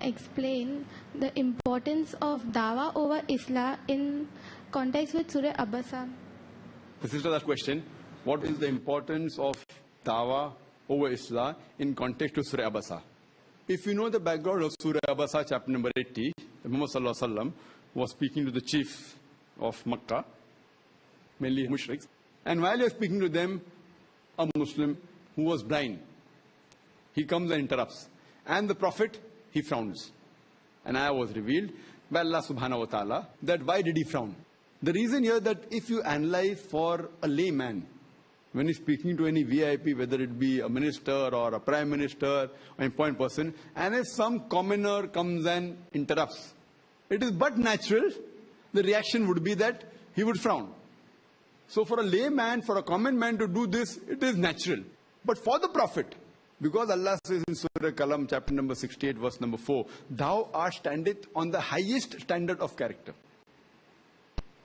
explain the importance of Dawah over Islah in context with Surah Abasa? This is that question. What is the importance of Dawah over Islah in context to Surah Abasa? If you know the background of Surah Abasa, chapter number 80, Muhammad Sallallahu Alaihi Wasallam was speaking to the chiefs of Makkah, mainly Mushriks. And while he was speaking to them, a Muslim who was blind, he comes and interrupts. And the Prophet, he frowns. An ayah was revealed by Allah subhanahu wa ta'ala that why did he frown? The reason here that if you analyze for a layman, when he's speaking to any VIP, whether it be a minister or a prime minister or an important person, and if some commoner comes and interrupts, it is but natural, the reaction would be that he would frown. So for a layman, for a common man to do this, it is natural. But for the Prophet, because Allah says in Surah Qalam, chapter number 68, verse number 4, thou art standeth on the highest standard of character.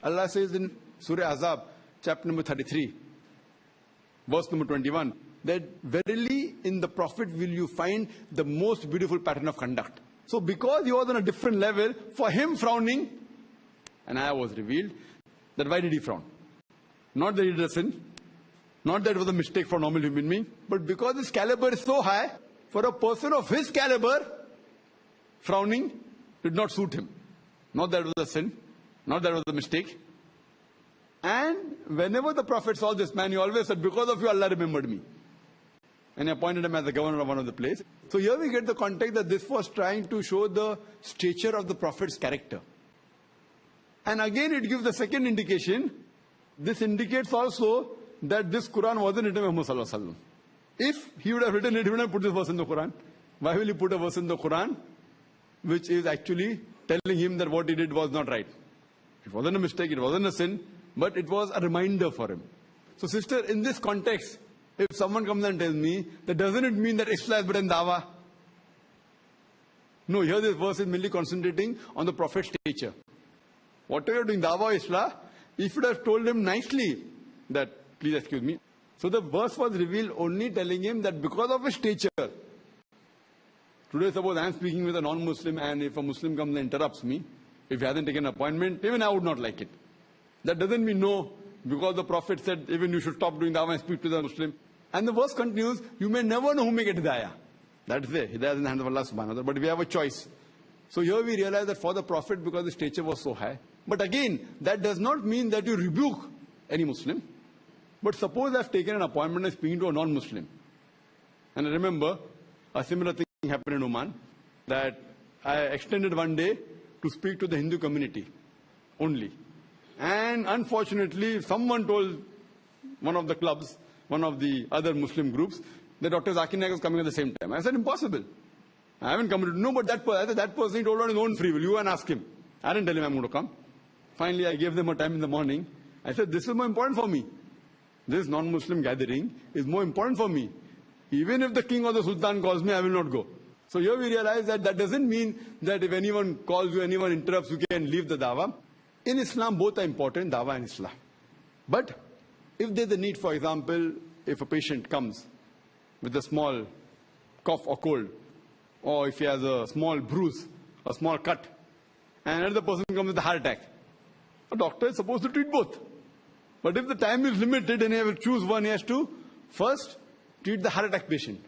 Allah says in Surah Azab, chapter number 33, verse number 21, that verily in the Prophet will you find the most beautiful pattern of conduct. So because he was on a different level, for him frowning, an ayah was revealed, that why did he frown? Not that he did a sin, not that it was a mistake for a normal human being, but because his caliber is so high, for a person of his caliber, frowning did not suit him. Not that it was a sin, not that it was a mistake. And whenever the Prophet saw this man, he always said, because of you, Allah remembered me. And he appointed him as the governor of one of the place. So here we get the context that this was trying to show the stature of the Prophet's character. And again, it gives the second indication. This indicates also that this Quran wasn't written by Muhammad Sallallahu Alaihi Wasallam. If he would have written it, he would have put this verse in the Quran. Why will he put a verse in the Quran which is actually telling him that what he did was not right? It wasn't a mistake, it wasn't a sin, but it was a reminder for him. So sister, in this context, if someone comes and tells me, that doesn't it mean that Islah is better than Dawah? No, here this verse is mainly concentrating on the Prophet's stature. Whatever you're doing, Dawah or Islah, if you would have told him nicely that, please excuse me. So the verse was revealed only telling him that because of his stature. Today suppose I am speaking with a non-Muslim and if a Muslim comes and interrupts me, if he hasn't taken an appointment, even I would not like it. That doesn't mean no, because the Prophet said even you should stop doing dawah and speak to the Muslim. And the verse continues, you may never know who may get hidayah. That is it. Hidayah is in the hands of Allah subhanahu wa ta'ala. But we have a choice. So here we realize that for the Prophet, because the stature was so high. But again, that does not mean that you rebuke any Muslim. But suppose I've taken an appointment and speaking to a non-Muslim. And I remember a similar thing happened in Oman, that I extended one day to speak to the Hindu community only. And unfortunately, someone told one of the clubs, one of the other Muslim groups, that Dr. Zakir Naik was coming at the same time. I said, impossible. I haven't come to no, but that person he told on his own free will. You go and ask him. I didn't tell him I'm going to come. Finally, I gave them a time in the morning. I said, this is more important for me. This non-Muslim gathering is more important for me. Even if the king or the sultan calls me, I will not go. So here we realize that that doesn't mean that if anyone calls you, anyone interrupts, you can leave the dawah. In Islam, both are important, dawah and Islah. But if there's a need, for example, if a patient comes with a small cough or cold, or if he has a small bruise, a small cut, and another person comes with a heart attack, a doctor is supposed to treat both. But if the time is limited and he has to choose one, he has to first treat the heart attack patient.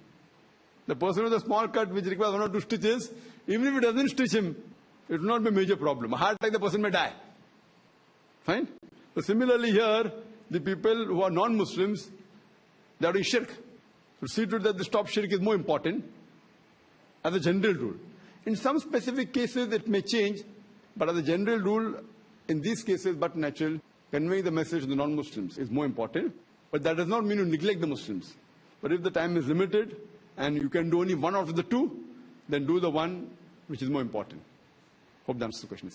The person with a small cut which requires 1 or 2 stitches, even if it doesn't stitch him, it will not be a major problem. A heart attack, the person may die. Fine? So similarly here, the people who are non-Muslims, they are doing shirk. So see to it that the stop shirk is more important as a general rule. In some specific cases it may change, but as a general rule, in these cases, but natural, conveying the message to the non-Muslims is more important. But that does not mean you neglect the Muslims. But if the time is limited and you can do only one out of the two, then do the one which is more important. Hope that answers the question.